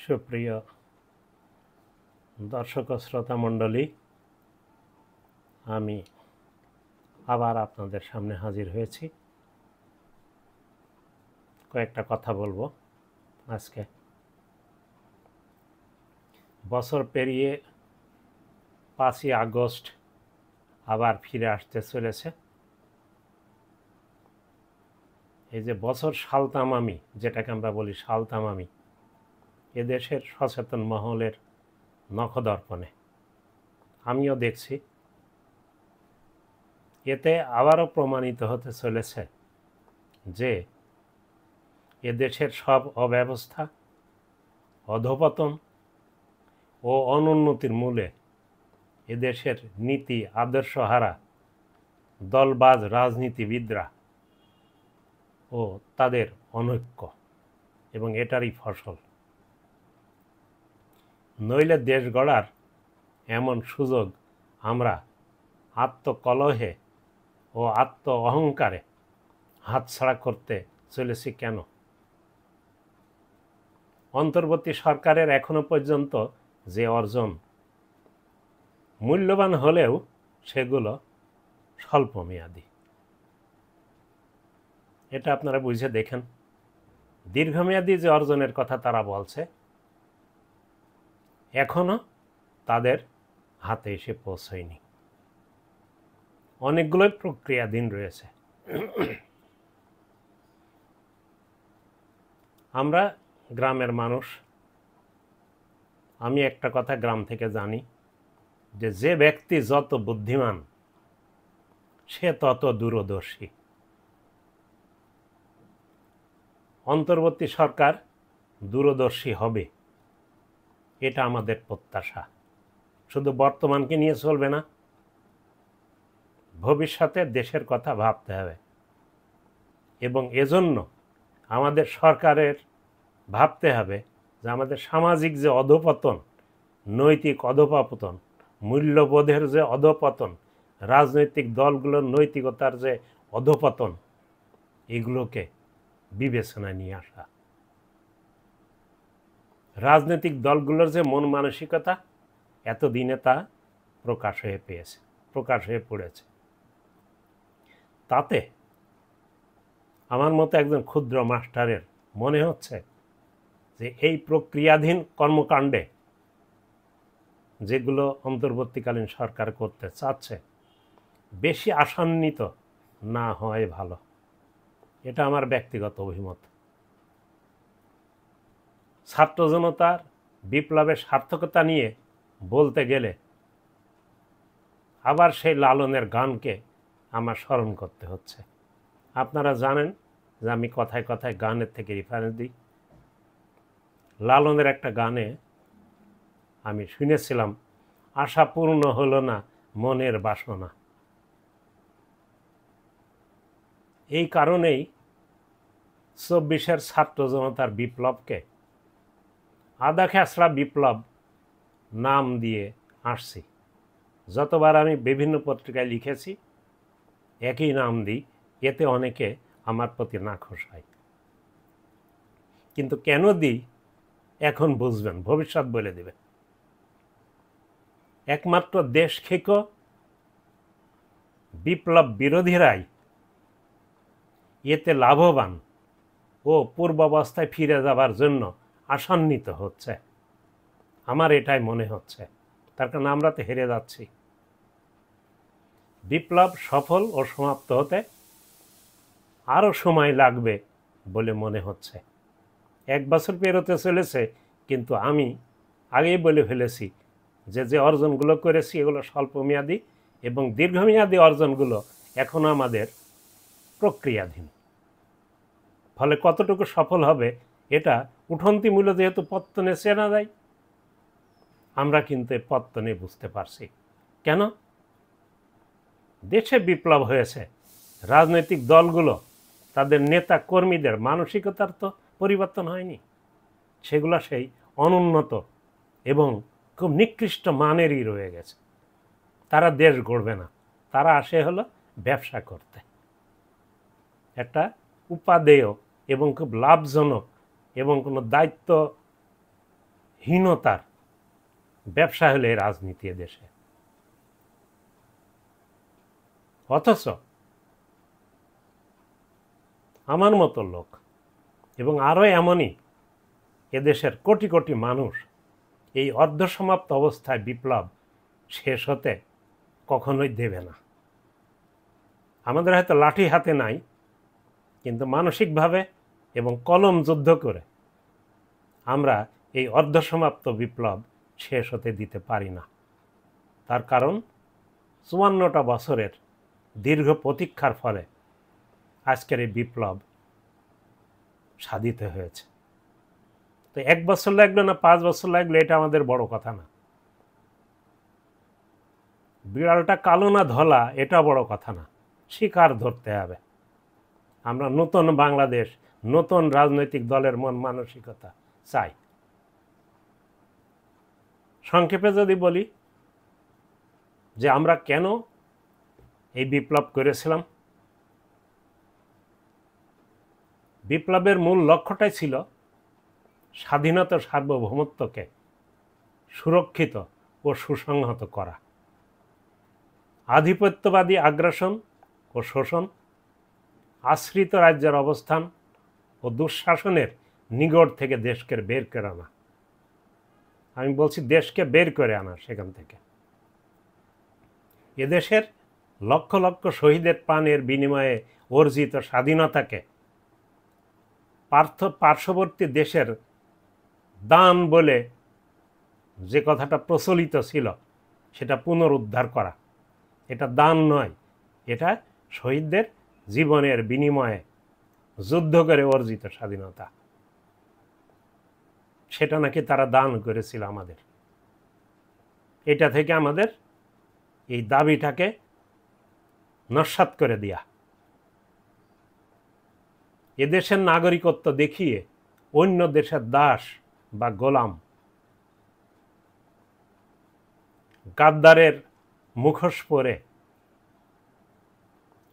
সুপ্রিয় দর্শক ও শ্রোতা মণ্ডলী, আমি আবার আপনাদের সামনে হাজির হয়েছি। কয়েকটা কথা বলবো আজকে। বছর পেরিয়ে 5ই আগস্ট আবার ফিরে আসতে চলেছে। এই যে বছর সালতামামি, যেটাকে আমরা বলি সালতামামি, এদেশের সচেতন মহলের নখদর্পণে আমিও দেখছি। এতে আবারও প্রমাণিত হতে চলেছে যে এদেশের সব অব্যবস্থা, অধঃপতন ও অনুন্নতির মূলে এদেশের নীতি আদর্শহারা দলবাজ রাজনীতিবিদরা ও তাদের অনৈক্য, এবং এটারই ফসল। নইলে দেশ গড়ার এমন সুযোগ আমরা আত্মকলহে ও আত্ম অহংকারে হাতছাড়া করতে চলেছি কেন? অন্তর্বর্তী সরকারের এখনো পর্যন্ত যে অর্জন মূল্যবান হলেও সেগুলো স্বল্পমেয়াদী। এটা আপনারা বুঝে দেখেন। দীর্ঘমেয়াদী যে অর্জনের কথা তারা বলছে, এখনো তাদের হাতে এসে পৌঁছয়নি। অনেকগুলোই প্রক্রিয়াধীন রয়েছে। আমরা গ্রামের মানুষ। আমি একটা কথা গ্রাম থেকে জানি, যে ব্যক্তি যত বুদ্ধিমান সে তত দূরদর্শী। অন্তর্বর্তী সরকার দূরদর্শী হবে, এটা আমাদের প্রত্যাশা। শুধু বর্তমানকে নিয়ে চলবে না, ভবিষ্যতে দেশের কথা ভাবতে হবে। এবং এজন্য আমাদের সরকারের ভাবতে হবে যে আমাদের সামাজিক যে অধঃপতন, নৈতিক অধঃপতন, মূল্যবোধের যে অধঃপতন, রাজনৈতিক দলগুলোর নৈতিকতার যে অধঃপতন, এগুলোকে বিবেচনায় নিয়ে আসা। রাজনৈতিক দলগুলোর যে মন মানসিকতা এতদিনে তা প্রকাশ হয়ে পড়েছে। তাতে আমার মতো একজন ক্ষুদ্র মাস্টারের মনে হচ্ছে যে এই প্রক্রিয়াধীন কর্মকাণ্ডে যেগুলো অন্তর্বর্তীকালীন সরকার করতে চাচ্ছে, বেশি আশান্বিত না হয় ভালো। এটা আমার ব্যক্তিগত অভিমত। ছাত্র জনতার বিপ্লবের সার্থকতা নিয়ে বলতে গেলে আবার সেই লালনের গানকে আমার স্মরণ করতে হচ্ছে। আপনারা জানেন যে আমি কথায় কথায় গানের থেকে রেফারেন্স দিই। লালনের একটা গানে আমি শুনেছিলাম, আশা পূর্ণ হলো না মনের বাসনা। এই কারণেই 24-এর ছাত্র জনতার বিপ্লবকে আদা খেসড়া বিপ্লব নাম দিয়ে আসছি। যতবার আমি বিভিন্ন পত্রিকায় লিখেছি একই নাম দিই, এতে অনেকে আমার প্রতি নাখোশ হয়। কিন্তু কেন দিই এখন বুঝবেন, ভবিষ্যৎ বলে দেবে। একমাত্র দেশ খেকো বিপ্লব বিরোধীরাই এতে লাভবান ও পূর্বাবস্থায় ফিরে যাবার জন্য আশান্বিত হচ্ছে। আমার এটাই মনে হচ্ছে। তার কারণ আমরা তো হেরে যাচ্ছি। বিপ্লব সফল ও সমাপ্ত হতে আরও সময় লাগবে বলে মনে হচ্ছে। 1 বছর পেরোতে চলেছে, কিন্তু আমি আগেই বলে ফেলেছি যে অর্জনগুলো করেছি এগুলো স্বল্পমেয়াদী, এবং দীর্ঘমেয়াদী অর্জনগুলো এখনো আমাদের প্রক্রিয়াধীন। ফলে কতটুকু সফল হবে এটা উঠন্তি মূল্য যেহেতু পত্তনে চেনা যায়, আমরা কিন্তু পত্তনে বুঝতে পারছি। কেন? দেশে বিপ্লব হয়েছে, রাজনৈতিক দলগুলো তাদের নেতা কর্মীদের মানসিকতার তো পরিবর্তন হয়নি। সেগুলো সেই অনুন্নত এবং খুব নিকৃষ্ট মানেরই রয়ে গেছে। তারা দেশ গড়বে না, তারা আসে হলো ব্যবসা করতে। একটা উপাদেয় এবং খুব লাভজনক এবং কোনো দায়িত্ব হীনতার ব্যবসা হলে রাজনীতি দেশে। অথচ আমার মতো লোক এবং আরও এমনই এদেশের কোটি কোটি মানুষ এই অর্ধসমাপ্ত অবস্থায় বিপ্লব শেষ হতে কখনোই দেবে না। আমাদের হয়তো লাঠি হাতে নাই, কিন্তু মানসিকভাবে এবং কলম যুদ্ধ করে আমরা এই অর্ধসমাপ্ত বিপ্লব শেষ হতে দিতে পারি না। তার কারণ ৫৪টা বছরের দীর্ঘ প্রতীক্ষার ফলে আজকের এই বিপ্লব সাধিত হয়েছে। তো ১ বছর লাগলো না ৫ বছর লাগলো এটা আমাদের বড় কথা না। বিড়ালটা কালো না ধলা এটা বড় কথা না, শিকার ধরতে হবে। আমরা নতুন বাংলাদেশ, নতুন রাজনৈতিক দলের মন মানসিকতা চাই। সংক্ষেপে যদি বলি যে আমরা কেন এই বিপ্লব করেছিলাম, বিপ্লবের মূল লক্ষ্যটাই ছিল স্বাধীনতা সার্বভৌমত্বকে সুরক্ষিত ও সুসংহত করা। আধিপত্যবাদী আগ্রাসন ও শোষণ, আশ্রিত রাজ্যের অবস্থান ও দুঃশাসনের নিগড় থেকে দেশকে বের করে আনা। আমি বলছি দেশকে বের করে আনা সেখান থেকে। এদেশের লক্ষ লক্ষ শহীদের প্রাণের বিনিময়ে অর্জিত স্বাধীনতাকে পার্শ্ববর্তী দেশের দান বলে যে কথাটা প্রচলিত ছিল সেটা পুনরুদ্ধার করা। এটা দান নয়, এটা শহীদদের জীবনের বিনিময়ে যুদ্ধ করে অর্জিত স্বাধীনতা। সেটা নাকি তারা দান করেছিল আমাদের। এটা থেকে আমাদের এই দাবিটাকে নস্যাৎ করে দেয়া, এদেশের নাগরিকত্ব দেখিয়ে অন্য দেশের দাস বা গোলাম, গাদ্দারের মুখোশ পরে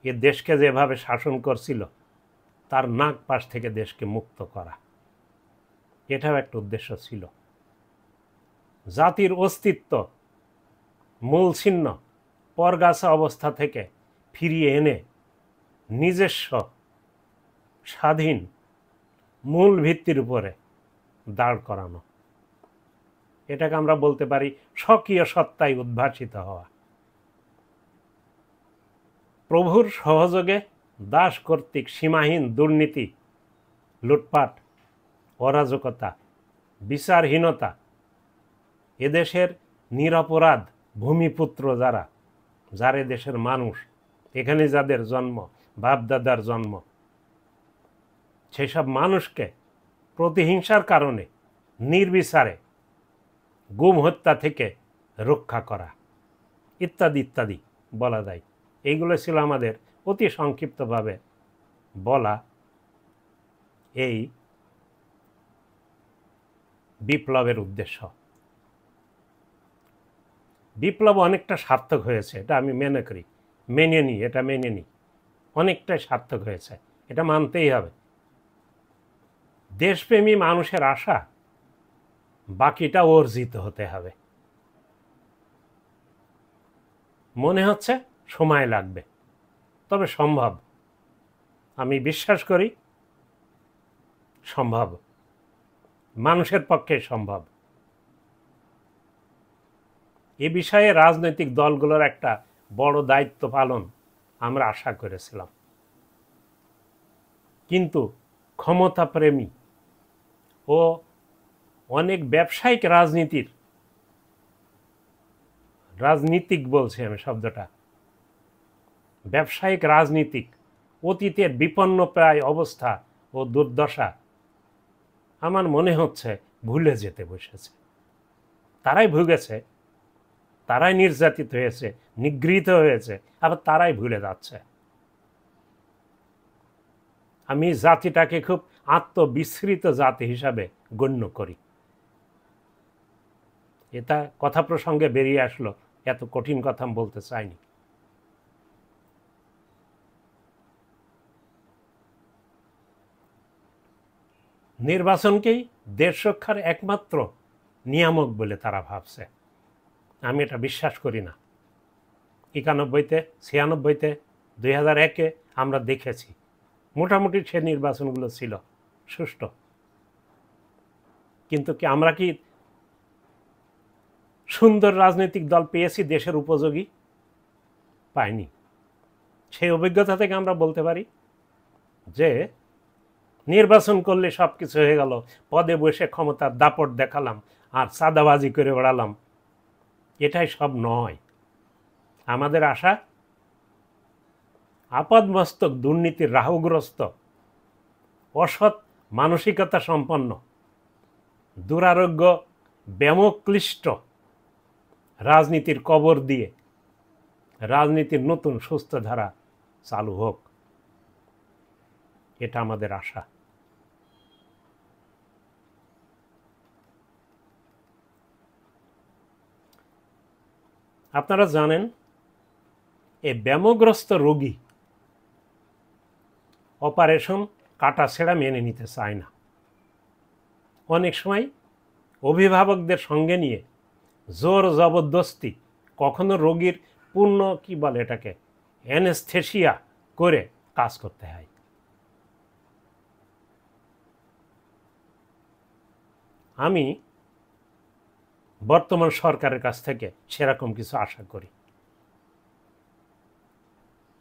এ দেশকে যেভাবে শাসন করছিল তার নাক পাশ থেকে দেশকে মুক্ত করা, এটাও একটা উদ্দেশ্য ছিল। জাতির অস্তিত্ব মূল ছিন্ন পরগাছা অবস্থা থেকে ফিরিয়ে এনে নিজস্ব স্বাধীন মূল ভিত্তির উপরে দাঁড় করানো, এটাকে আমরা বলতে পারি স্বকীয় সত্তায় উদ্ভাসিত হওয়া। প্রভুর সহযোগে দাস কর্তৃক সীমাহীন দুর্নীতি, লুটপাট, অরাজকতা, বিচারহীনতা, এদেশের নিরপরাধ ভূমিপুত্র যারা দেশের মানুষ, এখানে যাদের জন্ম, বাপদাদার জন্ম, সেসব মানুষকে প্রতিহিংসার কারণে নির্বিচারে গুম হত্যা থেকে রক্ষা করা ইত্যাদি ইত্যাদি বলা যায়। এইগুলো ছিল আমাদের অতি সংক্ষিপ্তভাবে বলা এই বিপ্লবের উদ্দেশ্য। বিপ্লব অনেকটা সার্থক হয়েছে, এটা আমি মেনে নিই, অনেকটাই সার্থক হয়েছে, এটা মানতেই হবে। দেশপ্রেমী মানুষের আশা বাকিটা অর্জিত হতে হবে। মনে হচ্ছে সময় লাগবে, তবে সম্ভব। আমি বিশ্বাস করি সম্ভব, মানুষের পক্ষে সম্ভব। এ বিষয়ে রাজনৈতিক দলগুলোর একটা বড় দায়িত্ব পালন আমরা আশা করেছিলাম, কিন্তু ক্ষমতাপ্রেমী ও অনেক ব্যবসায়িক রাজনীতিক বলছি আমি শব্দটা, ব্যবসায়িক রাজনীতিক অতীতের বিপন্ন প্রায় অবস্থা ও দুর্দশা আমার মনে হচ্ছে ভুলে যেতে বসেছে। তারাই ভুগেছে, তারাই নির্যাতিত হয়েছে, নিগৃহীত হয়েছে, আবার তারাই ভুলে যাচ্ছে। আমি জাতিটাকে খুব আত্মবিস্মৃত জাতি হিসাবে গণ্য করি। এটা কথা প্রসঙ্গে বেরিয়ে আসলো, এত কঠিন কথা আমি বলতে চাইনি। নির্বাচনকেই দেশ রক্ষার একমাত্র নিয়ামক বলে তারা ভাবছে। আমি এটা বিশ্বাস করি না। 91-তে, 96-তে, 2001-এ আমরা দেখেছি মোটামুটি সে নির্বাচনগুলো ছিল সুষ্ঠু। কিন্তু কি আমরা কি সুন্দর রাজনৈতিক দল পেয়েছি দেশের উপযোগী? পাইনি। সেই অভিজ্ঞতা থেকে আমরা বলতে পারি যে নির্বাচন করলে সব কিছু হয়ে গেল, পদে বসে ক্ষমতার দাপট দেখালাম আর চাঁদাবাজি করে বেড়ালাম, এটাই সব নয়। আমাদের আশা আপাদমস্তক দুর্নীতির রাহুগ্রস্ত, অসৎ মানসিকতা সম্পন্ন, দুরারোগ্য ব্যামোক্লিষ্ট রাজনীতির কবর দিয়ে রাজনীতির নতুন সুস্থ ধারা চালু হোক, এটা আমাদের আশা। আপনারা জানেন এই ব্যামোগ্রস্ত রোগী অপারেশন কাটাছেঁড়া মেনে নিতে চায় না। অনেক সময় অভিভাবকদের সঙ্গে নিয়ে জোর জবরদস্তি, কখনো রোগীর পূর্ণ কি বলে এটাকে অ্যানেস্থেসিয়া করে কাজ করতে হয়। আমি বর্তমান সরকারের কাছ থেকে সেরকম কিছু আশা করি।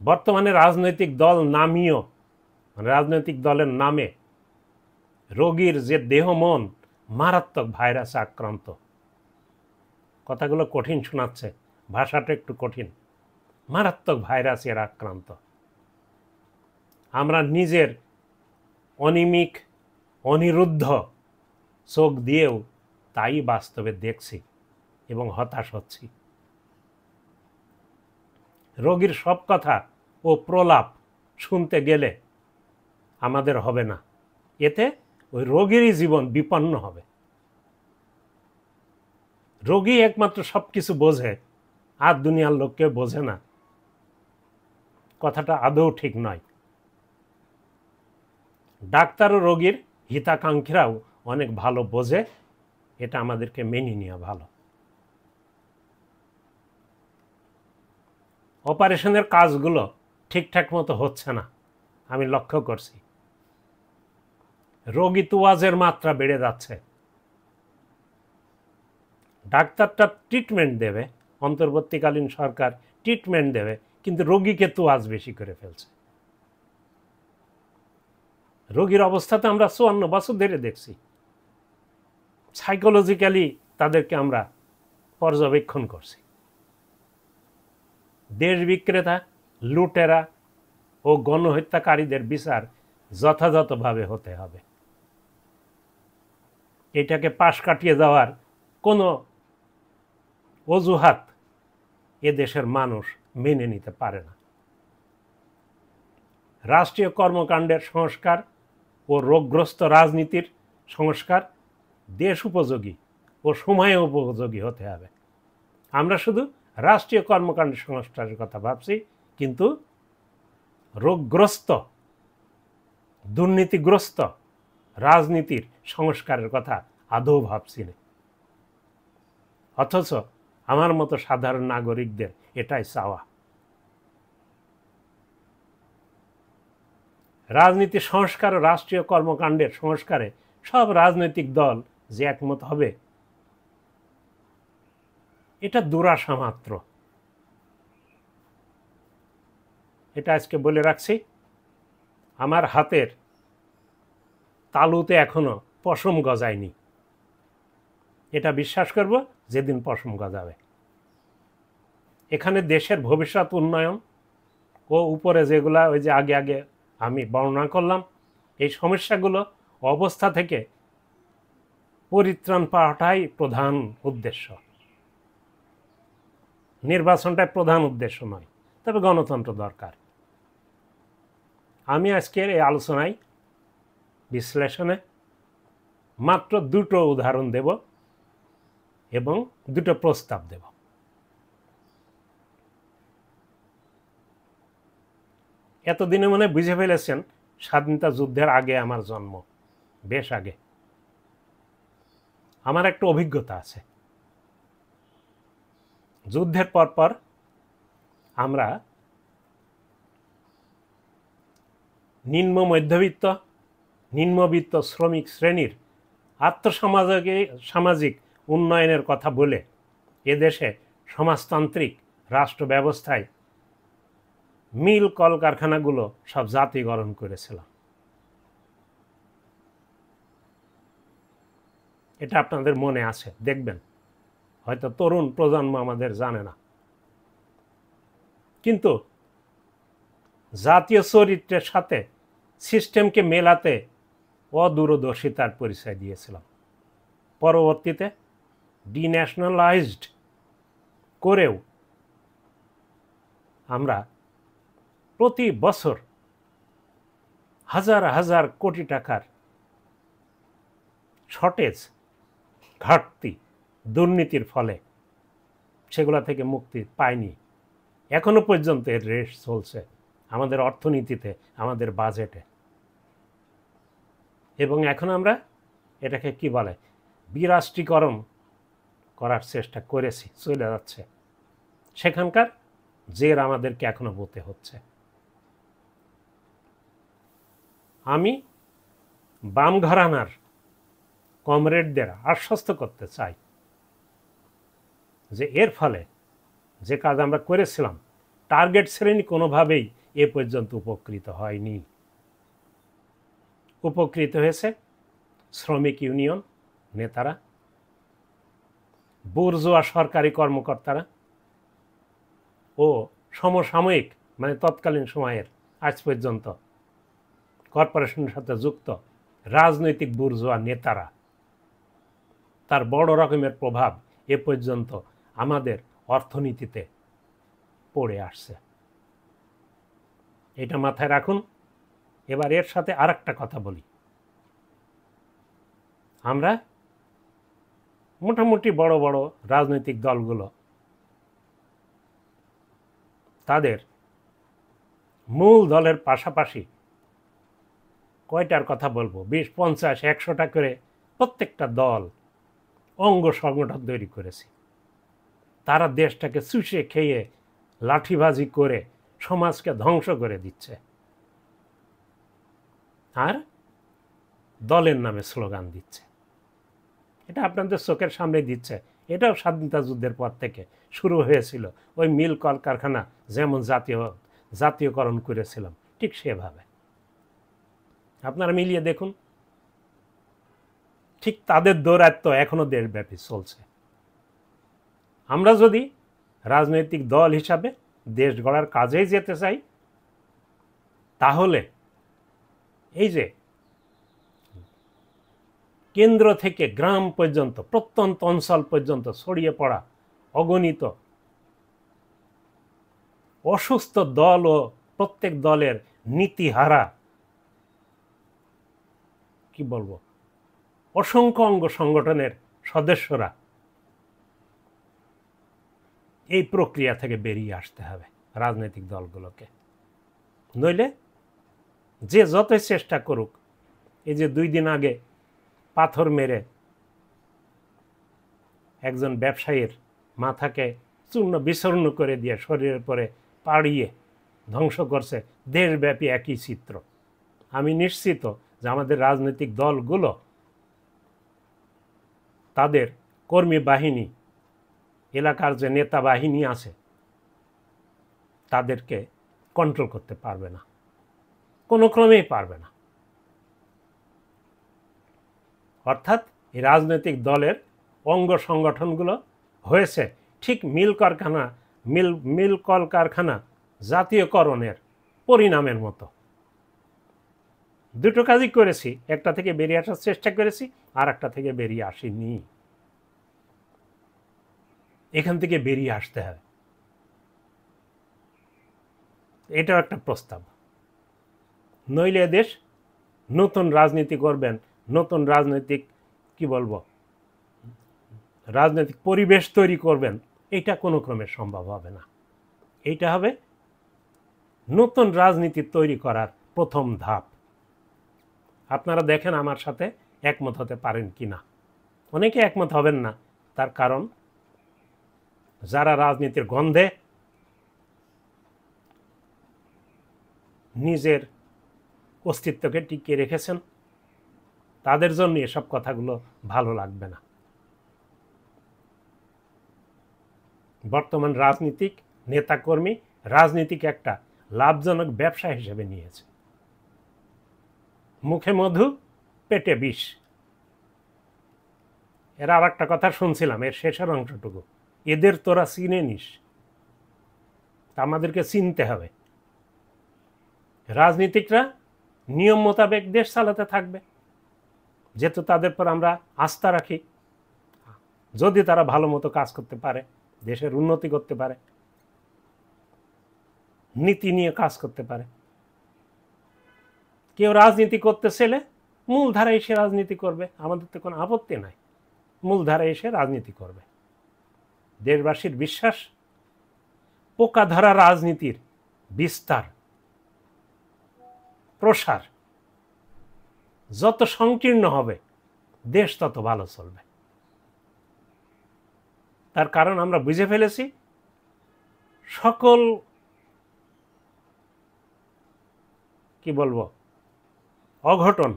বর্তমানে রাজনৈতিক দল নামীয়, রাজনৈতিক দলের নামে রোগীর যে দেহ মন মারাত্মক ভাইরাসে আক্রান্ত। কথাগুলো কঠিন শোনাচ্ছে, ভাষাটা একটু কঠিন। মারাত্মক ভাইরাসের আক্রান্ত। আমরা নিজের অনিমিক অনিরুদ্ধ চোখ দিয়েও তাই বাস্তবে দেখছি এবং হতাশ হচ্ছি। রোগীর সব কথা ও প্রলাপ শুনতে গেলে আমাদের হবে না, এতে ওই রোগীরই জীবন বিপন্ন হবে। রোগী একমাত্র সব কিছু বোঝে, আর দুনিয়ার লোককে বোঝে না, কথাটা আদৌ ঠিক নয়। ডাক্তার ও রোগীর হিতাকাঙ্ক্ষীরাও অনেক ভালো বোঝে, এটা আমাদেরকে মেনে নেওয়া ভালো। অপারেশনের কাজগুলো ঠিকঠাক মতো হচ্ছে না, আমি লক্ষ্য করছি। রোগী তোয়াজের মাত্রা বেড়ে যাচ্ছে। ডাক্তারটা ট্রিটমেন্ট দেবে, অন্তর্বর্তীকালীন সরকার ট্রিটমেন্ট দেবে, কিন্তু রোগীকে তোয়াজ বেশি করে ফেলছে। রোগীর অবস্থা তো আমরা 54 বছর ধরে দেখছি। সাইকোলজিক্যালি তাদেরকে আমরা পর্যবেক্ষণ করছি। দেশ বিক্রেতা, লুটেরা ও গণহত্যাকারীদের বিচার যথাযথভাবে হতে হবে। এটাকে পাশ কাটিয়ে যাওয়ার কোনো অজুহাত এ দেশের মানুষ মেনে নিতে পারে না। রাষ্ট্রীয় কর্মকাণ্ডের সংস্কার ও রোগগ্রস্ত রাজনীতির সংস্কার দেশ উপযোগী ও সময় উপযোগী হতে হবে। আমরা শুধু রাষ্ট্রীয় কর্মকাণ্ডের সংস্কারের কথা ভাবছি, কিন্তু রোগগ্রস্ত দুর্নীতিগ্রস্ত রাজনীতির সংস্কারের কথা আদৌ ভাবছি না। অথচ আমার মতো সাধারণ নাগরিকদের এটাই চাওয়া। রাজনীতি সংস্কার ও রাষ্ট্রীয় কর্মকাণ্ডের সংস্কারে সব রাজনৈতিক দল যে একমত হবে, এটা দুরাশা মাত্র। এটা আজকে বলে রাখছি, আমার হাতের তালুতে এখনো পশম গজায়নি। এটা বিশ্বাস করব যেদিন পশম গজাবে। এখানে দেশের ভবিষ্যৎ উন্নয়ন ও উপরে যেগুলা ওই যে আগে আগে আমি বর্ণনা করলাম, এই সমস্যাগুলো অবস্থা থেকে পরিত্রাণ পাওয়াটাই প্রধান উদ্দেশ্য। নির্বাচনটাই প্রধান উদ্দেশ্য নয়, তবে গণতন্ত্র দরকার। আমি আজকের এই আলোচনায় বিশ্লেষণে মাত্র দুটো উদাহরণ দেব এবং দুটো প্রস্তাব দেব। এতদিনে মনে বুঝে ফেলেছেন স্বাধীনতা যুদ্ধের আগে আমার জন্ম, বেশ আগে। আমার একটা অভিজ্ঞতা আছে। যুদ্ধের পর আমরা নিম্নবিত্ত শ্রমিক শ্রেণীর সামাজিক উন্নয়নের কথা বলে এদেশে সমাজতান্ত্রিক রাষ্ট্র ব্যবস্থায় মিল কলকারখানাগুলো সব জাতীয়করণ করেছিলাম। এটা আপনাদের মনে আছে, দেখবেন, হয়তো তরুণ প্রজন্ম আমাদের জানে না। কিন্তু জাতীয় চরিত্রের সাথে সিস্টেমকে মেলাতে অদূরদর্শিতার পরিচয় দিয়েছিলাম। পরবর্তীতে ডিন্যাশনালাইজড করেও আমরা প্রতি বছর হাজার হাজার কোটি টাকার শর্টেজ, ঘাটতি, দুর্নীতির ফলে সেগুলো থেকে মুক্তি পায়নি। এখনো পর্যন্ত এর রেশ চলছে আমাদের অর্থনীতিতে, আমাদের বাজেটে। এবং এখন আমরা এটাকে কি বলে, বিরাষ্ট্রীকরণ করার চেষ্টা করেছি, চলে যাচ্ছে। সেখানকার জের আমাদেরকে এখনো বলতে হচ্ছে। আমি বাম ঘরানার কমরেডদের আশ্বস্ত করতে চাই যে এর ফলে যে কাজ আমরা করেছিলাম, টার্গেট শ্রেণী কোনোভাবেই এ পর্যন্ত উপকৃত হয়নি। উপকৃত হয়েছে শ্রমিক ইউনিয়ন নেতারা, বুর্জোয়া সরকারি কর্মকর্তারা ও সমসাময়িক, মানে তৎকালীন সময়ের আজ পর্যন্ত কর্পোরেশনের সাথে যুক্ত রাজনৈতিক বুর্জোয়া নেতারা। তার বড় রকমের প্রভাব এ পর্যন্ত আমাদের অর্থনীতিতে পড়ে আসছে। এটা মাথায় রাখুন। এবার এর সাথে আরেকটা কথা বলি। আমরা মোটামুটি বড় বড় রাজনৈতিক দলগুলো তাদের মূল দলের পাশাপাশি কয়টার কথা বলবো, 20, 50, 100টা করে প্রত্যেকটা দল অঙ্গ সংগঠন তৈরি করেছে। তারা দেশটাকে চুষে খেয়ে লাঠিবাজি করে সমাজকে ধ্বংস করে দিচ্ছে, আর দলের নামে স্লোগান দিচ্ছে। এটা আপনাদের চোখের সামনে দিচ্ছে। এটাও স্বাধীনতা যুদ্ধের পর থেকে শুরু হয়েছিল। ওই মিল কলকারখানা যেমন জাতীয়করণ করেছিলাম, ঠিক সেভাবে আপনারা মিলিয়ে দেখুন। ঠিক তাদের দৌরাত্ম্য এখনো দেশব্যাপী চলছে। আমরা যদি রাজনৈতিক দল হিসাবে দেশ গড়ার কাজেই যেতে চাই, তাহলে এই যে কেন্দ্র থেকে গ্রাম পর্যন্ত, প্রত্যন্ত অঞ্চল পর্যন্ত ছড়িয়ে পড়া অগণিত অসুস্থ দল ও প্রত্যেক দলের নীতিহারা, কি বলবো, অসংখ্য অঙ্গ সংগঠনের সদস্যরা এই প্রক্রিয়া থেকে বেরিয়ে আসতে হবে রাজনৈতিক দলগুলোকে। নইলে যে যতই চেষ্টা করুক, এই যে 2 দিন আগে পাথর মেরে একজন ব্যবসায়ীর মাথাকে চূর্ণ বিচূর্ণ করে দিয়ে শরীরের পরে পাড়িয়ে ধ্বংস করছে, দেশব্যাপী একই চিত্র। আমি নিশ্চিত যে আমাদের রাজনৈতিক দলগুলো তাদের কর্মী বাহিনী, এলাকার যে নেতা বাহিনী আছে, তাদেরকে কন্ট্রোল করতে পারবে না, কোনো ক্রমেই পারবে না। অর্থাৎ এই রাজনৈতিক দলের অঙ্গ সংগঠনগুলো হয়েছে ঠিক মিল কলকারখানা জাতীয়করণের পরিণামের মতো। দুটো কাজই করেছি, একটা থেকে বেরিয়ে আসার চেষ্টা করেছি, আর একটা থেকে বেরিয়ে আসিনি। এখান থেকে বেরিয়ে আসতে হবে, এটাও একটা প্রস্তাব। নইলে দেশ নতুন রাজনীতি করবেন, নতুন রাজনৈতিক রাজনৈতিক পরিবেশ তৈরি করবেন, এটা কোনো ক্রমে সম্ভব হবে না। এইটা হবে নতুন রাজনীতি তৈরি করার প্রথম ধাপ। আপনারা দেখেন আমার সাথে একমত হতে পারেন কি না। অনেকে একমত হবেন না, তার কারণ যারা রাজনীতির গন্ধে নিজের অস্তিত্বকে টিকিয়ে রেখেছেন, তাদের জন্য এসব কথাগুলো ভালো লাগবে না। বর্তমান রাজনীতিক নেতাকর্মী রাজনীতিকে একটা লাভজনক ব্যবসা হিসেবে নিয়েছে। মুখে মধু, পেটে বিষ। এর আর একটা কথা শুনছিলাম, এর শেষের অংশটুকু, এদের তোরা চিনে নিস। তা আমাদেরকে চিনতে হবে। রাজনীতিকরা নিয়ম মোতাবেক দেশ চালাতে থাকবে, যেহেতু তাদের পর আমরা আস্থা রাখি। যদি তারা ভালো মতো কাজ করতে পারে, দেশের উন্নতি করতে পারে, নীতি নিয়ে কাজ করতে পারে। কেউ রাজনীতি করতে চাইলে মূলধারায় এসে রাজনীতি করবে, আমাদের তো কোনো আপত্তি নাই। মূলধারায় এসে রাজনীতি করবে। দেশবাসীর বিশ্বাস, পোকা ধরা রাজনীতির বিস্তার প্রসার যত সংকীর্ণ হবে, দেশ তত ভালো চলবে। তার কারণ আমরা বুঝে ফেলেছি, সকল কি বলবো অঘটন,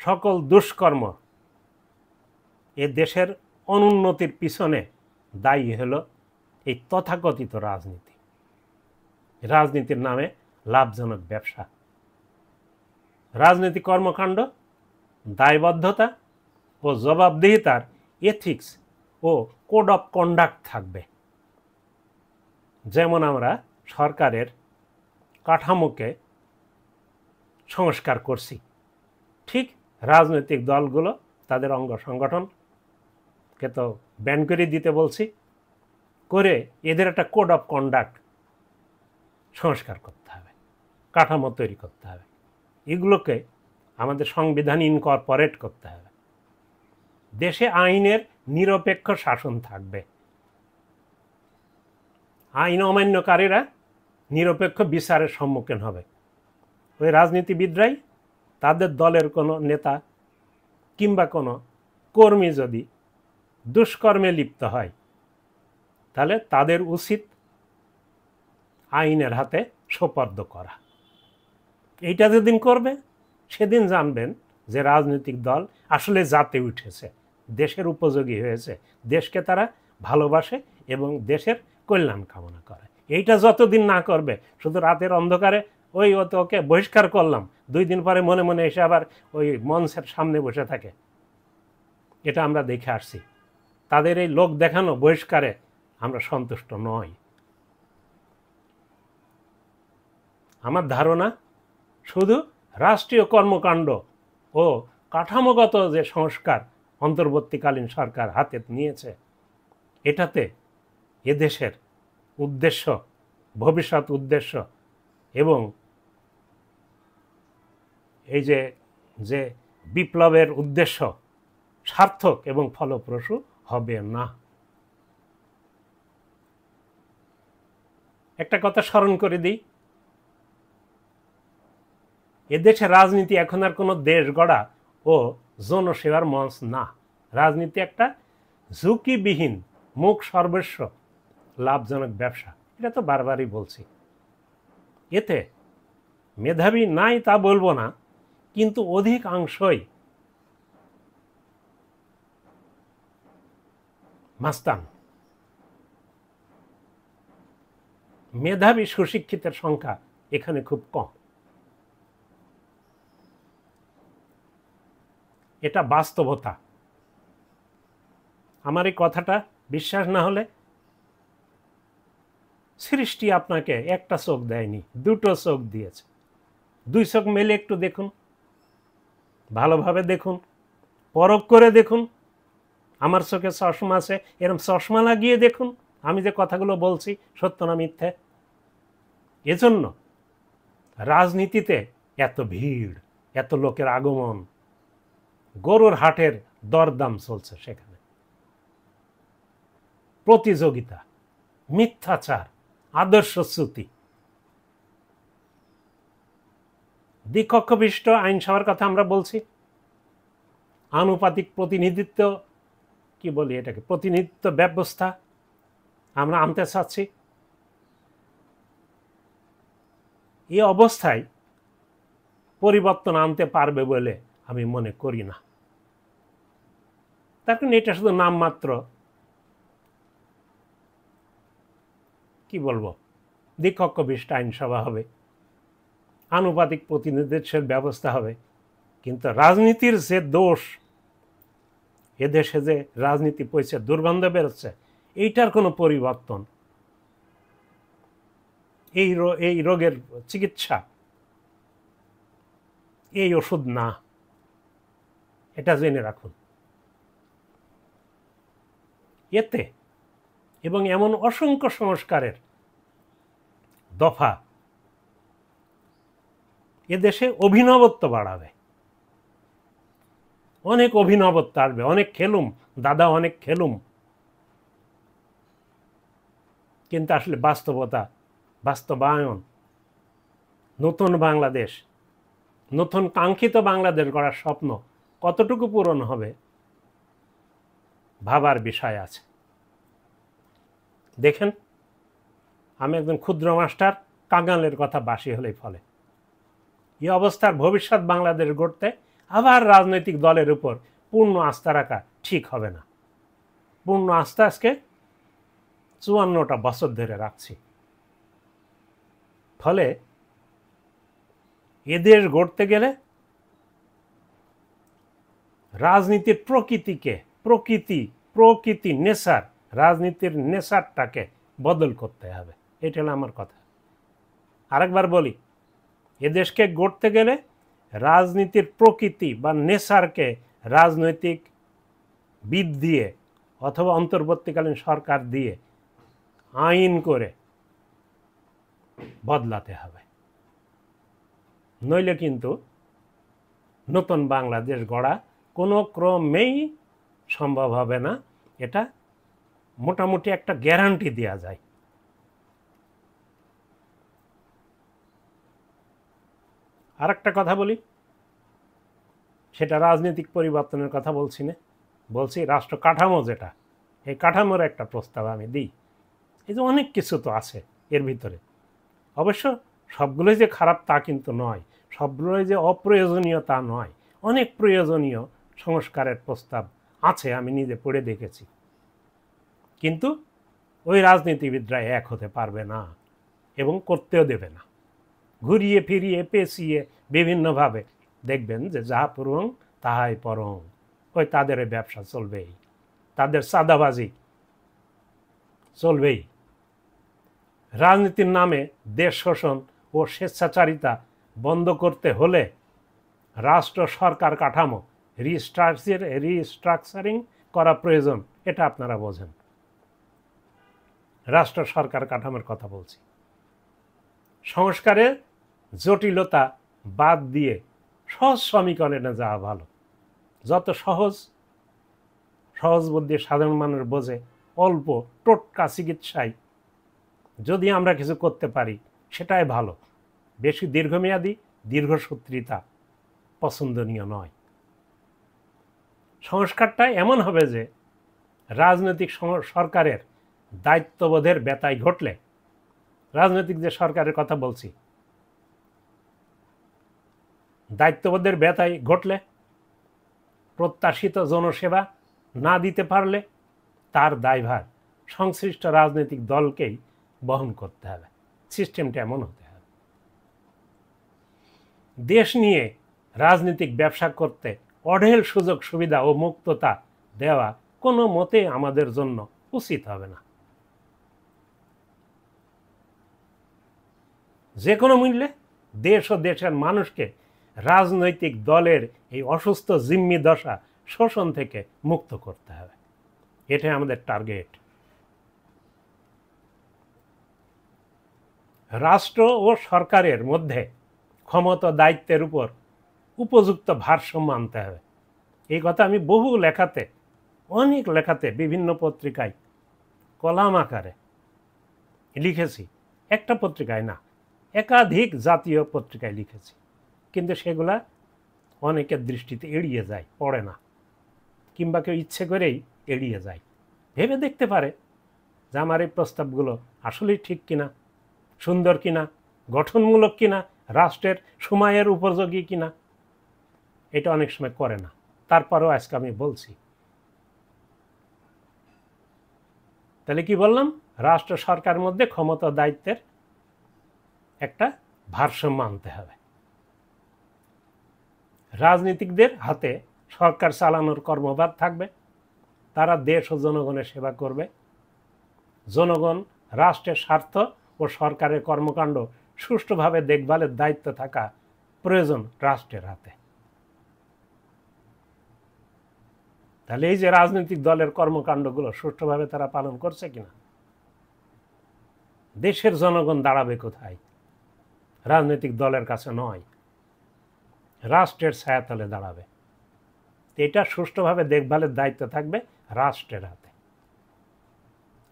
সকল দুষ্কর্ম, এ দেশের অনুন্নতির পিছনে দায়ী হলো এই তথাকথিত রাজনীতি। রাজনীতির নামে লাভজনক ব্যবসা। রাজনৈতিক কর্মকাণ্ড দায়বদ্ধতা ও জবাবদিহিতার এথিক্স ও কোড অফ কন্ডাক্ট থাকবে। যেমন আমরা সরকারের কাঠামোকে সংস্কার করছি, ঠিক রাজনৈতিক দলগুলো তাদের অঙ্গ সংগঠনকে তো ব্যান করে দিতে বলছি, করে এদের একটা কোড অফ কন্ডাক্ট সংস্কার করতে হবে, কাঠামো তৈরি করতে হবে। এগুলোকে আমাদের সংবিধান ইনকর্পোরেট করতে হবে। দেশে আইনের নিরপেক্ষ শাসন থাকবে। আইন অমান্যকারীরা নিরপেক্ষ বিচারের সম্মুখীন হবে। ওই রাজনীতিবিদরাই, তাদের দলের কোনো নেতা কিংবা কোনো কর্মী যদি দুষ্কর্মে লিপ্ত হয়, তাহলে তাদের উচিত আইনের হাতে সোপর্দ করা। এইটা যেদিন করবে, সেদিন জানবেন যে রাজনৈতিক দল আসলে জাতে উঠেছে, দেশের উপযোগী হয়েছে, দেশকে তারা ভালোবাসে এবং দেশের কল্যাণ কামনা করে। এইটা যতদিন না করবে, শুধু রাতের অন্ধকারে ওই ওকে বহিষ্কার করলাম, 2 দিন পরে মনে মনে এসে আবার ওই মঞ্চের সামনে বসে থাকে, এটা আমরা দেখে আসছি। তাদের এই লোক দেখানো বহিষ্কারে আমরা সন্তুষ্ট নই। আমার ধারণা, শুধু রাষ্ট্রীয় কর্মকাণ্ড ও কাঠামোগত যে সংস্কার অন্তর্বর্তীকালীন সরকার হাতে নিয়েছে, এটাতে এদেশের উদ্দেশ্য, ভবিষ্যৎ উদ্দেশ্য এবং এই যে বিপ্লবের উদ্দেশ্য সার্থক এবং ফলপ্রসূ হবে না। একটা কথা স্মরণ করে দিই, এদেশে রাজনীতি এখন আর কোনো দেশ গড়া ও জনসেবার মঞ্চ না। রাজনীতি একটা ঝুঁকিবিহীন মুখ সর্বস্ব লাভজনক ব্যবসা। এটা তো বারবারই বলছি। এতে মেধাবী নাই তা বলবো না, কিন্তু অধিকাংশই মাস্তান। মেধাবী সুশিক্ষিতের সংখ্যা এখানে খুব কম। এটা বাস্তবতা। আমার এই কথাটা বিশ্বাস না হলে, সৃষ্টি আপনাকে একটা চোখ দেয়নি, 2টো চোখ দিয়েছে। 2 চোখ মেলে একটু দেখুন, ভালোভাবে দেখুন, পরখ করে দেখুন। আমার চোখে চশমা আছে, এরকম চশমা লাগিয়ে দেখুন আমি যে কথাগুলো বলছি সত্য না মিথ্যে। এজন্য রাজনীতিতে এত ভিড়, এত লোকের আগমন, গরুর হাটের দরদাম চলছে সেখানে। প্রতিযোগিতা, মিথ্যাচার, আদর্শচ্যুতি। দ্বিকক্ষবিষ্ট আইনসভার কথা আমরা বলছি, আনুপাতিক প্রতিনিধিত্ব, কি বলি এটাকে, প্রতিনিধিত্ব ব্যবস্থা আমরা আনতে চাচ্ছি। এই অবস্থায় পরিবর্তন আনতে পারবে বলে আমি মনে করি না। তার কারণ এটা শুধু নামমাত্র, কি বলবো, দ্বিকক্ষ বিশিষ্ট আইনসভা হবে, আনুপাতিক প্রতিনিধিত্বের ব্যবস্থা হবে, কিন্তু রাজনীতির যে দোষ, এদেশে যে রাজনীতি পয়সা দুর্গন্ধ বেরোচ্ছে, এইটার কোনো পরিবর্তন, এই রোগের চিকিৎসা এই ওষুধ না, এটা জেনে রাখুন। এতে এবং এমন অসংখ্য সংস্কারের দফা এদেশে অভিনবত্ব বাড়াবে, অনেক অভিনবত্ব আসবে, অনেক খেলুম দাদা, অনেক খেলুম, কিন্তু আসলে বাস্তবতা, বাস্তবায়ন, নতুন বাংলাদেশ, নতুন কাঙ্ক্ষিত বাংলাদেশ গড়ার স্বপ্ন কতটুকু পূরণ হবে ভাবার বিষয় আছে। দেখেন, আমি একজন ক্ষুদ্র মাস্টার, কাঙালের কথা বাসি হলেই ফলে। এই অবস্থার ভবিষ্যৎ বাংলাদেশ গড়তে আবার রাজনৈতিক দলের উপর পূর্ণ আস্থা রাখা ঠিক হবে না। পূর্ণ আস্থা আজকে 54টা বছর ধরে রাখছি। ফলে এদেশ গড়তে গেলে রাজনীতির প্রকৃতি নেচার, রাজনীতির নেচারটাকে বদল করতে হবে। এটা হলো আমার কথা। আরেকবার বলি, এদেশকে গড়তে গেলে রাজনীতির প্রকৃতি বা নেচারকে রাজনৈতিক বিদ দিয়ে অথবা অন্তর্বর্তীকালীন সরকার দিয়ে আইন করে বদলাতে হবে, নইলে কিন্তু নতুন বাংলাদেশ গড়া কোনো ক্রমেই সম্ভব হবে না। এটা মোটামুটি একটা গ্যারান্টি দেওয়া যায়। আর একটা কথা বলি, সেটা রাজনৈতিক পরিবর্তনের কথা বলছি না, বলছি রাষ্ট্র কাঠামো যেটা, এই কাঠামোর একটা প্রস্তাব আমি দিই। এই যে অনেক কিছু তো আছে এর ভিতরে, অবশ্য সবগুলোই যে খারাপ তা কিন্তু নয়, সবগুলোই যে অপ্রয়োজনীয় তা নয়, অনেক প্রয়োজনীয় সংস্কারের প্রস্তাব আছে, আমি নিজে পড়ে দেখেছি। কিন্তু ওই রাজনীতিবিদরা এক হতে পারবে না এবং করতেও দেবে না। ঘুরিয়ে ফিরিয়ে পেঁচিয়ে বিভিন্নভাবে দেখবেন যে যাহা পুরং তাহাই পরং, ওই তাদের ব্যবসা চলবেই, তাদের চাঁদাবাজি চলবেই। রাজনীতির নামে দেশ শোষণ ও স্বেচ্ছাচারিতা বন্ধ করতে হলে রাষ্ট্র সরকার কাঠামো রিস্ট্রাকচারিং করা প্রয়োজন, এটা আপনারা বোঝেন। রাষ্ট্র সরকার কাঠামোর কথা বলছি। সংস্কারের জটিলতা বাদ দিয়ে সহজ সমীকরণে যাওয়া ভালো। যত সহজ বুদ্ধি সাধারণ মানুষ বোঝে, অল্প টোটকা চিকিৎসায় যদি আমরা কিছু করতে পারি সেটাই ভালো। বেশি দীর্ঘমেয়াদী দীর্ঘসূত্রিতা পছন্দনীয় নয়। সংস্কারটা এমন হবে যে রাজনৈতিক সরকারের দায়িত্ববোধের ব্যত্যয় ঘটলে, রাজনৈতিক যে সরকারের কথা বলছি, দায়িত্ববোধের ব্যত্যয় ঘটলে, প্রত্যাশিত জনসেবা না দিতে পারলে তার দায়ভার সংশ্লিষ্ট রাজনৈতিক দলকেই বহন করতে হবে। সিস্টেমটা এমন হতে হবে। দেশ নিয়ে রাজনৈতিক ব্যবসা করতে অঢেল সুযোগ সুবিধা ও মুক্ততা দেওয়া কোনো মতে আমাদের জন্য উচিত হবে না। যে কোনো মূল্যে দেশ ও দেশের মানুষকে রাজনৈতিক দলের এই অসুস্থ জিম্মি দশা শোষণ থেকে মুক্ত করতে হবে। এটাই আমাদের টার্গেট। রাষ্ট্র ও সরকারের মধ্যে ক্ষমতা দায়িত্বের উপর উপযুক্ত ভারসাম্য আনতে হবে। এই কথা আমি বহু লেখাতে, অনেক লেখাতে, বিভিন্ন পত্রিকায় কলাম আকারে লিখেছি। একটা পত্রিকায় না, একাধিক জাতীয় পত্রিকায় লিখেছি, কিন্তু সেগুলা অনেকের দৃষ্টিতে এড়িয়ে যায়, পড়ে না। কিংবা কেউ ইচ্ছে করেই এড়িয়ে যায়। ভেবে দেখতে পারে যে আমার এই প্রস্তাবগুলো আসলেই ঠিক কিনা, সুন্দর কিনা, গঠনমূলক কিনা, রাষ্ট্রের সময়ের উপযোগী কিনা। এটা অনেক সময় করে না। তারপরেও আজকে আমি বলছি। তাহলে কি বললাম? রাষ্ট্র সরকারের মধ্যে ক্ষমতা দায়িত্বের একটা ভারসাম্য আনতে হবে। রাজনীতিকদের হাতে সরকার চালানোর কর্মভার থাকবে। তারা দেশ ও জনগণের সেবা করবে। জনগণ রাষ্ট্রের স্বার্থ ও সরকারের কর্মকাণ্ড সুষ্ঠুভাবে দেখভালের দায়িত্ব থাকা প্রয়োজন রাষ্ট্রের হাতে। তাহলে এই যে রাজনৈতিক দলের কর্মকাণ্ডগুলো সুষ্ঠুভাবে তারা পালন করছে কিনা, দেশের জনগণ দাঁড়াবে কোথায়? রাজনৈতিক দলের কাছে নয়, রাষ্ট্রের ছায়াতলে দাঁড়াবে। এটা সুষ্ঠুভাবে দেখভালের দায়িত্ব থাকবে রাষ্ট্রের হাতে।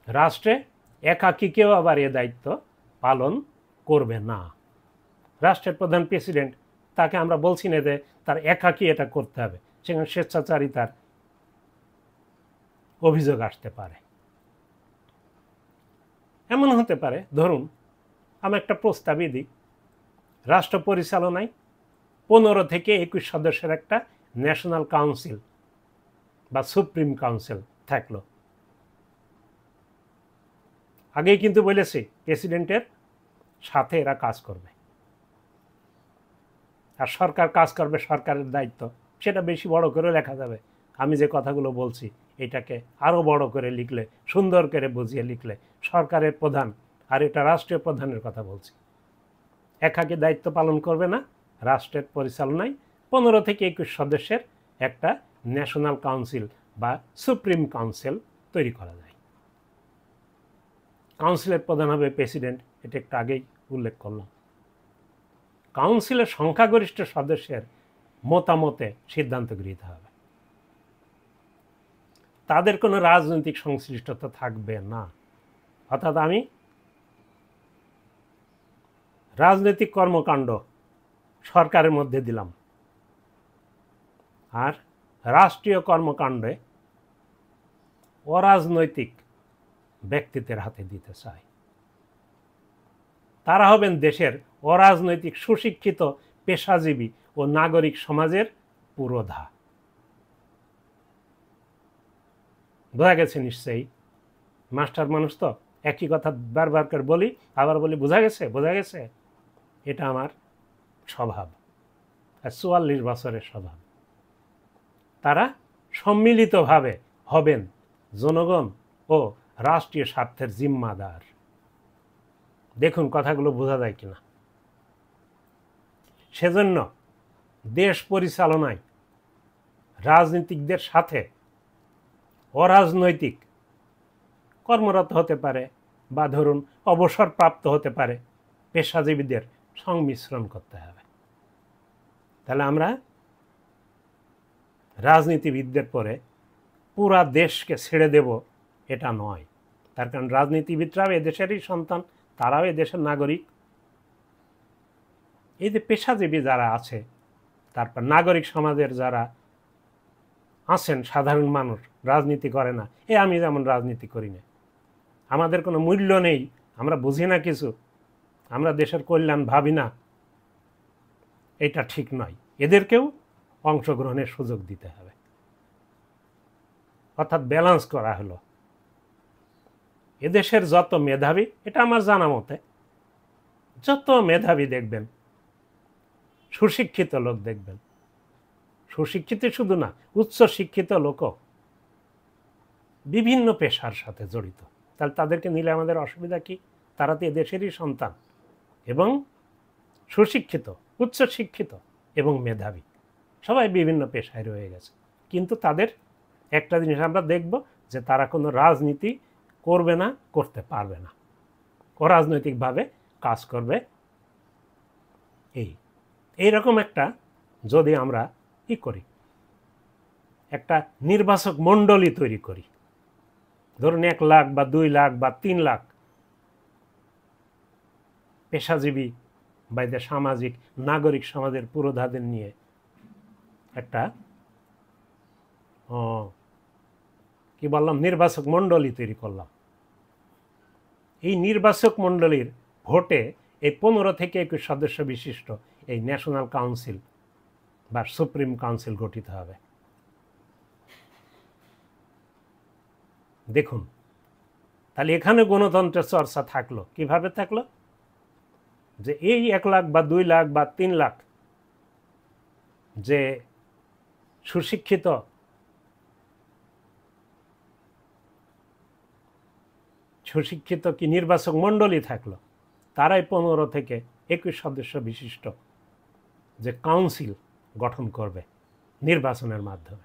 রাষ্ট্রে একাকী কেউ আবার এ দায়িত্ব পালন করবে না। রাষ্ট্রের প্রধান প্রেসিডেন্ট, তাকে আমরা বলছি না যে তার একাকী এটা করতে হবে, সেখানে স্বেচ্ছাচারিতার অভিযোগ আসতে পারে। এমন হতে পারে, ধরুন আমি একটা প্রস্তাবই দিই, রাষ্ট্র পরিচালনায় 15 থেকে 21 সদস্যের একটা ন্যাশনাল কাউন্সিল বা সুপ্রিম কাউন্সিল থাকলো। আগেই কিন্তু বলেছি প্রেসিডেন্টের সাথে এরা কাজ করবে, আর সরকার কাজ করবে, সরকারের দায়িত্ব। সেটা বেশি বড় করে লেখা যাবে। আমি যে কথাগুলো বলছি এটাকে আরও বড় করে লিখলে, সুন্দর করে বুঝিয়ে লিখলে, সরকারের প্রধান, আর এটা রাষ্ট্রীয় প্রধানের কথা বলছি, একাকী দায়িত্ব পালন করবে না। রাষ্ট্রের পরিচালনায় 15 থেকে 21 সদস্যের একটা ন্যাশনাল কাউন্সিল বা সুপ্রিম কাউন্সিল তৈরি করা যায়। কাউন্সিলের প্রধান হবে প্রেসিডেন্ট, এটা একটু আগেই উল্লেখ করলাম। কাউন্সিলের সংখ্যাগরিষ্ঠ সদস্যের মতামতে সিদ্ধান্ত গৃহীত হবে। তাদের কোনো রাজনৈতিক সংশ্লিষ্টতা থাকবে না। অর্থাৎ আমি রাজনৈতিক কর্মকাণ্ড সরকারের মধ্যে দিলাম, আর রাষ্ট্রীয় কর্মকাণ্ডে অরাজনৈতিক ব্যক্তিত্বের হাতে দিতে চাই। তারা হবেন দেশের অরাজনৈতিক সুশিক্ষিত পেশাজীবী ও নাগরিক সমাজের পুরোধা। বোঝা গেছে নিশ্চয়ই? মাস্টার মানুষ তো, একই কথা বারবার করে বলি, আবার বলি বোঝা গেছে, বোঝা গেছে। এটা আমার স্বভাব, 44 বছরের স্বভাব। তারা সম্মিলিতভাবে হবেন জনগণ ও রাষ্ট্রীয় স্বার্থের জিম্মাদার। দেখুন কথাগুলো বোঝা যায় কিনা। সেজন্য দেশ পরিচালনায় রাজনীতিকদের সাথে অরাজনৈতিক কর্মরত হতে পারে বা ধরুন অবসরপ্রাপ্ত হতে পারে পেশাজীবীদের সংমিশ্রণ করতে হবে। তাহলে আমরা রাজনীতিবিদদের পরে পুরা দেশকে ছেড়ে দেব এটা নয়। তার কারণ রাজনীতিবিদরাও এদেশেরই সন্তান, তারাও এদেশের নাগরিক। এই যে পেশাজীবী যারা আছে, তারপর নাগরিক সমাজের যারা আছেন, সাধারণ মানুষ রাজনীতি করে না, আমি যেমন রাজনীতি করি না, আমাদের কোনো মূল্য নেই, আমরা বুঝি না কিছু, আমরা দেশের কল্যাণ ভাবি না, এটা ঠিক নয়। এদেরকেও অংশগ্রহণের সুযোগ দিতে হবে। অর্থাৎ ব্যালেন্স করা হলো। এদেশের যত মেধাবী, এটা আমার জানা মতে যত মেধাবী দেখবেন, সুশিক্ষিত লোক দেখবেন, সুশিক্ষিত শুধু না, উচ্চ শিক্ষিত লোকও বিভিন্ন পেশার সাথে জড়িত। তাহলে তাদেরকে নিলে আমাদের অসুবিধা কি? তারা তো এদেশেরই সন্তান এবং সুশিক্ষিত, উচ্চ শিক্ষিত এবং মেধাবী, সবাই বিভিন্ন পেশায় রয়ে গেছে। কিন্তু তাদের একটা জিনিস আমরা দেখব যে তারা কোনো রাজনীতি করবে না, করতে পারবে না, অরাজনৈতিকভাবে কাজ করবে। এইরকম একটা যদি আমরা কি করি, একটা নির্বাচক মণ্ডলী তৈরি করি, ধরুন 1 লাখ বা 2 লাখ বা 3 লাখ পেশাজীবী বা এদের সামাজিক নাগরিক সমাজের পুরোধাদের নিয়ে একটা কি বললাম, নির্বাচক মণ্ডলী তৈরি করলাম। এই নির্বাচক মণ্ডলীর ভোটে এই 15 থেকে 21 সদস্য বিশিষ্ট এই ন্যাশনাল কাউন্সিল বা সুপ্রিম কাউন্সিল গঠিত হবে। দেখুন, তাহলে এখানে গণতন্ত্রের চর্চা থাকলো। কিভাবে থাকলো? যে এই 1 লাখ বা 2 লাখ বা 3 লাখ যে সুশিক্ষিত কি নির্বাচক মণ্ডলী থাকলো, তারাই 15 থেকে 21 সদস্য বিশিষ্ট যে কাউন্সিল গঠন করবে নির্বাচনের মাধ্যমে।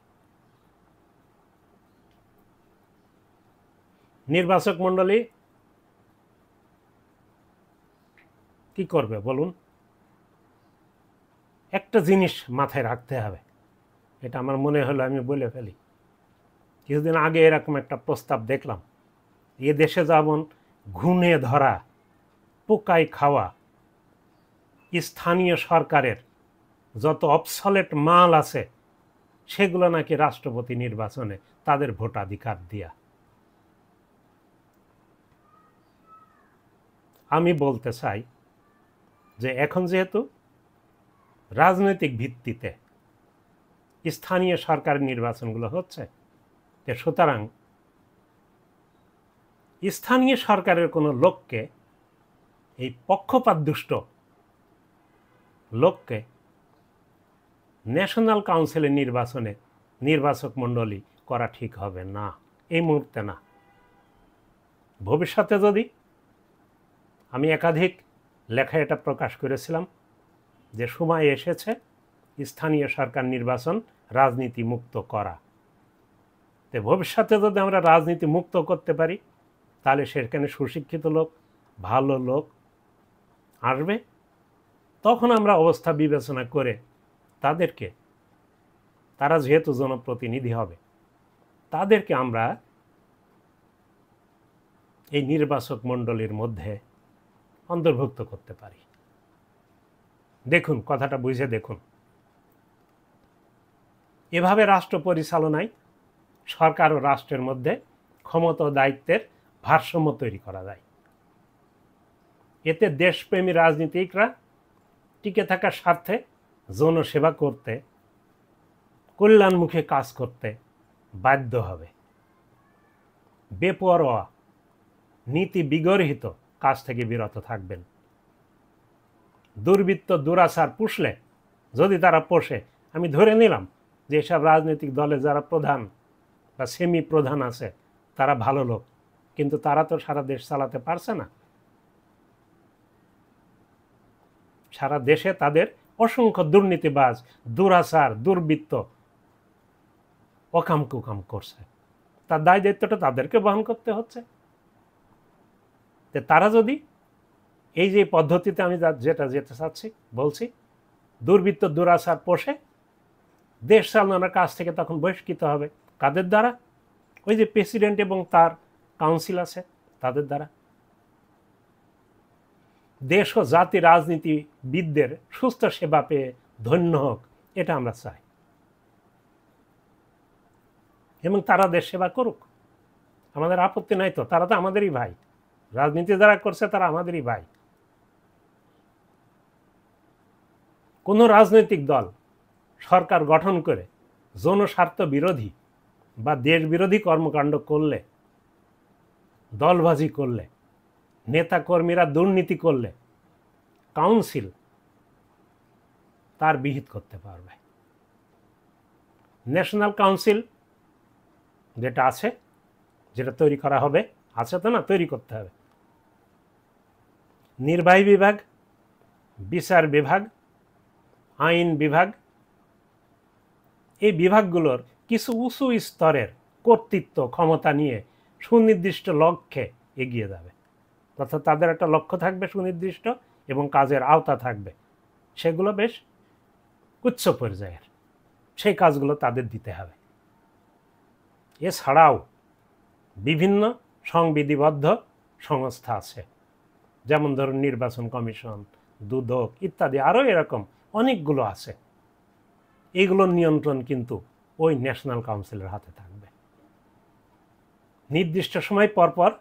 নির্বাচক মণ্ডলী কি করবে বলুন? একটা জিনিস মাথায় রাখতে হবে, এটা আমার মনে হলো আমি বলে ফেলি। কিছুদিন আগে এরকম একটা প্রস্তাব দেখলাম, এ দেশে যেমন ঘুণে ধরা, পোকায় খাওয়া স্থানীয় সরকারের যত অবসলেট মাল আছে সেগুলো নাকি রাষ্ট্রপতি নির্বাচনে তাদের ভোটাধিকার দিয়া। আমি বলতে চাই যে এখন যেহেতু রাজনৈতিক ভিত্তিতে স্থানীয় সরকারের নির্বাচনগুলো হচ্ছে, সুতরাং স্থানীয় সরকারের কোনো লোককে, এই পক্ষপাতদুষ্ট লোককে ন্যাশনাল কাউন্সিলের নির্বাচনে নির্বাচক মণ্ডলী করা ঠিক হবে না, এই মুহূর্তে না। ভবিষ্যতে যদি, আমি একাধিক লেখায় এটা প্রকাশ করেছিলাম যে সময় এসেছে স্থানীয় সরকার নির্বাচন রাজনীতি মুক্ত করা। তো ভবিষ্যতে যদি আমরা রাজনীতি মুক্ত করতে পারি, তাহলে সেখানে সুশিক্ষিত লোক, ভালো লোক আসবে। তখন আমরা অবস্থা বিবেচনা করে তাদেরকে, তারা যেহেতু জনপ্রতিনিধি হবে, তাদেরকে আমরা এই নির্বাচক মণ্ডলীর মধ্যে অন্তর্ভুক্ত করতে পারি। দেখুন, কথাটা বুঝে দেখুন। এভাবে রাষ্ট্র পরিচালনায় সরকার ও রাষ্ট্রের মধ্যে ক্ষমতা ও দায়িত্বের ভারসাম্য তৈরি করা যায়। এতে দেশপ্রেমী রাজনীতিকরা টিকে থাকার স্বার্থে জনসেবা করতে, কল্যাণমুখী কাজ করতে বাধ্য হবে। বেপরোয়া, নীতি বিগর্হিত কাজ থেকে বিরত থাকবেন। দুর্বৃত্ত, দুরাচার পুষলে, যদি তারা পোষে, আমি ধরে নিলাম যে এসব রাজনৈতিক দলে যারা প্রধান বা সেমি প্রধান আছে তারা ভালো লোক, কিন্তু তারা তো সারা দেশ চালাতে পারছে না। সারা দেশে তাদের অসংখ্য দুর্নীতিবাজ, দুরাচার, দুর্বৃত্ত অকাম কুকাম করছে, তার দায় দায়িত্বটা তাদেরকে বহন করতে হচ্ছে। তারা যদি এই যে পদ্ধতিতে আমি যেটা যেতে চাচ্ছি বলছি, দুর্বৃত্ত দুরাচার পোষে, দেশ চালানোর কাজ থেকে তখন বহিষ্কৃত হবে। কাদের দ্বারা? ওই যে প্রেসিডেন্ট এবং তার কাউন্সিল আছে তাদের দ্বারা। দেশ ও জাতি রাজনীতিবিদদের সুস্থ সেবা পেয়ে ধন্য হোক, এটা আমরা চাই, এবং তারা দেশ সেবা করুক, আমাদের আপত্তি নাই তো। তারা তো আমাদেরই ভাই, রাজনীতি যারা করছে তারা আমাদেরই ভাই। কোনো রাজনৈতিক দল সরকার গঠন করে জনস্বার্থ বিরোধী বা দেশ বিরোধী কর্মকাণ্ড করলে, দলবাজি করলে, নেতা কর্মীরা দুর্নীতি করলে, কাউন্সিল তার বিহিত করতে পারবে। ন্যাশনাল কাউন্সিল যেটা আছে, যেটা তৈরি করা হবে, আছে তো না, তৈরি করতে হবে। নির্বাহী বিভাগ, বিচার বিভাগ, আইন বিভাগ, এই বিভাগগুলোর কিছু উঁচু স্তরের কর্তৃত্ব ক্ষমতা নিয়ে সুনির্দিষ্ট লক্ষ্যে এগিয়ে যাবে। অর্থাৎ তাদের একটা লক্ষ্য থাকবে সুনির্দিষ্ট এবং কাজের আওতা থাকবে, সেগুলো বেশ উচ্চ পর্যায়ের, সেই কাজগুলো তাদের দিতে হবে। এছাড়াও বিভিন্ন সংবিধিবদ্ধ সংস্থা আছে, যেমন ধরুন নির্বাচন কমিশন, দুদক ইত্যাদি, আরও এরকম অনেকগুলো আছে। এইগুলোর নিয়ন্ত্রণ কিন্তু ওই ন্যাশনাল কাউন্সিলের হাতে থাকবে। নির্দিষ্ট সময় পরপর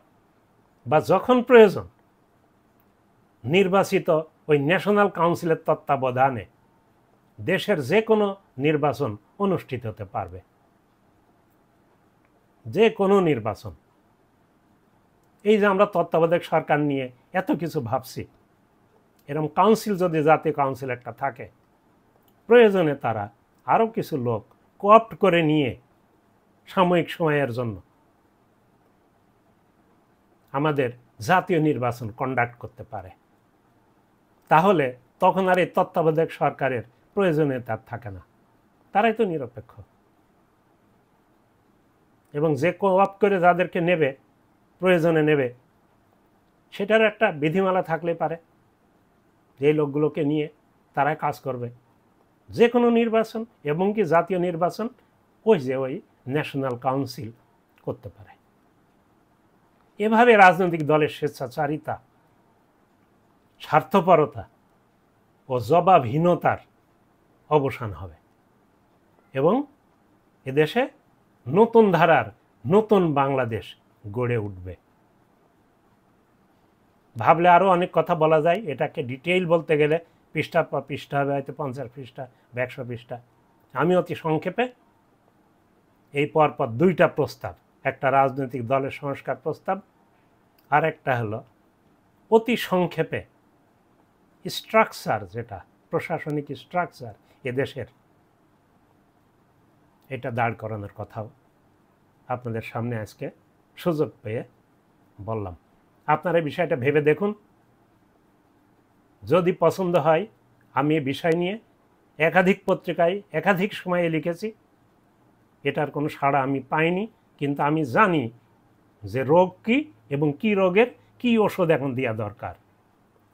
বা যখন প্রয়োজন নির্বাচিত ওই ন্যাশনাল কাউন্সিলের তত্ত্বাবধানে দেশের যে কোনো নির্বাচন অনুষ্ঠিত হতে পারবে। যে কোনো নির্বাচন। এই যে আমরা তত্ত্বাবধায়ক সরকার নিয়ে এত কিছু ভাবছি, এরকম কাউন্সিল যদি জাতীয় কাউন্সিল একটা থাকে, প্রয়োজনে তারা আরও কিছু লোক কোঅপ্ট করে নিয়ে সাময়িক সময়ের জন্য আমাদের জাতীয় নির্বাচন কন্ডাক্ট করতে পারে। তাহলে তখন আর এই তত্ত্বাবধায়ক সরকারের প্রয়োজনীয়তা থাকে না, তারাই তো নিরপেক্ষ। এবং যে কোঅপ্ট করে যাদেরকে নেবে, প্রয়োজনে নেবে, সেটার একটা বিধিমালা থাকলে পারে যে লোকগুলোকে নিয়ে তারাই কাজ করবে। যে কোনো নির্বাচন এবং কি জাতীয় নির্বাচন ওই ন্যাশনাল কাউন্সিল করতে পারে। এভাবে রাজনৈতিক দলের স্বেচ্ছাচারিতা, স্বার্থপরতা ও জবাবহীনতার অবসান হবে এবং এদেশে নতুন ধারার নতুন বাংলাদেশ গড়ে উঠবে। ভাবলে আরও অনেক কথা বলা যায়, এটাকে ডিটেইল বলতে গেলে পৃষ্ঠার পর পৃষ্ঠা হবে, হয়তো 50 পৃষ্ঠা বা 100 পৃষ্ঠা। আমি অতি সংক্ষেপে এই পরপর দুইটা প্রস্তাব, একটা রাজনৈতিক দলের সংস্কার প্রস্তাব আর একটা হলো অতি সংক্ষেপে স্ট্রাকচার, যেটা প্রশাসনিক স্ট্রাকচার এদেশের, এটা দাঁড় করানোর কথাও আপনাদের সামনে আজকে সুযোগ পেয়ে বললাম। আপনারা এই বিষয়টা ভেবে দেখুন। যদি পছন্দ হয়, আমি এই বিষয় নিয়ে একাধিক পত্রিকায় একাধিক সময়ে লিখেছি, এটার কোনো সাড়া আমি পাইনি, কিন্তু আমি জানি যে রোগ কী এবং কী রোগের কী ওষুধ এখন দেওয়া দরকার।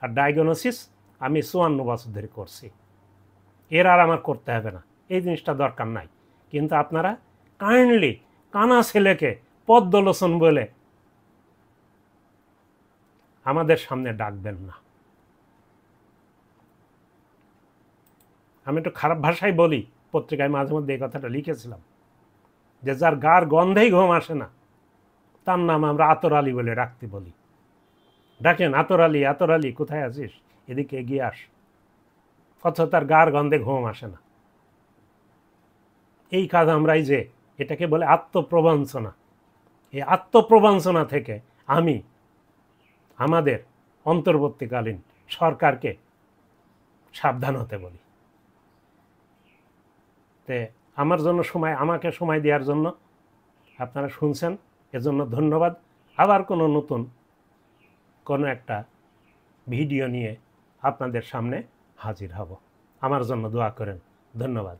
আর ডায়াগনোসিস আমি 54 বছর ধরে করছি, এর আর আমার করতে হবে না, এই জিনিসটা দরকার নাই। কিন্তু আপনারা কাইন্ডলি কানা ছেলেকে পদ্মলোচন বলে আমাদের সামনে ডাকবেন না। আমি একটু খারাপ ভাষায় বলি, পত্রিকায় মাঝে মধ্যে এই কথাটা লিখেছিলাম, যে যার গার গন্ধেই ঘুম আসে না তার নাম আমরা আতর আলী বলে রাখতে বলি। ডাকেন, আতর আলী, আতর আলী কোথায় আছিস, এদিকে এগিয়ে আস। অথচ তার গার গন্ধে ঘুম আসে না। এই কাজ আমরাই যে, এটাকে বলে আত্মপ্রবঞ্চনা। এই আত্মপ্রবঞ্চনা থেকে আমি আমাদের অন্তর্বর্তীকালীন সরকারকে সাবধান হতে বলি। তে আমার জন্য আমাকে সময় দেওয়ার জন্য আপনারা শুনছেন, এজন্য ধন্যবাদ। আবার কোনো একটা ভিডিও নিয়ে আপনাদের সামনে হাজির হব। আমার জন্য দোয়া করেন। ধন্যবাদ।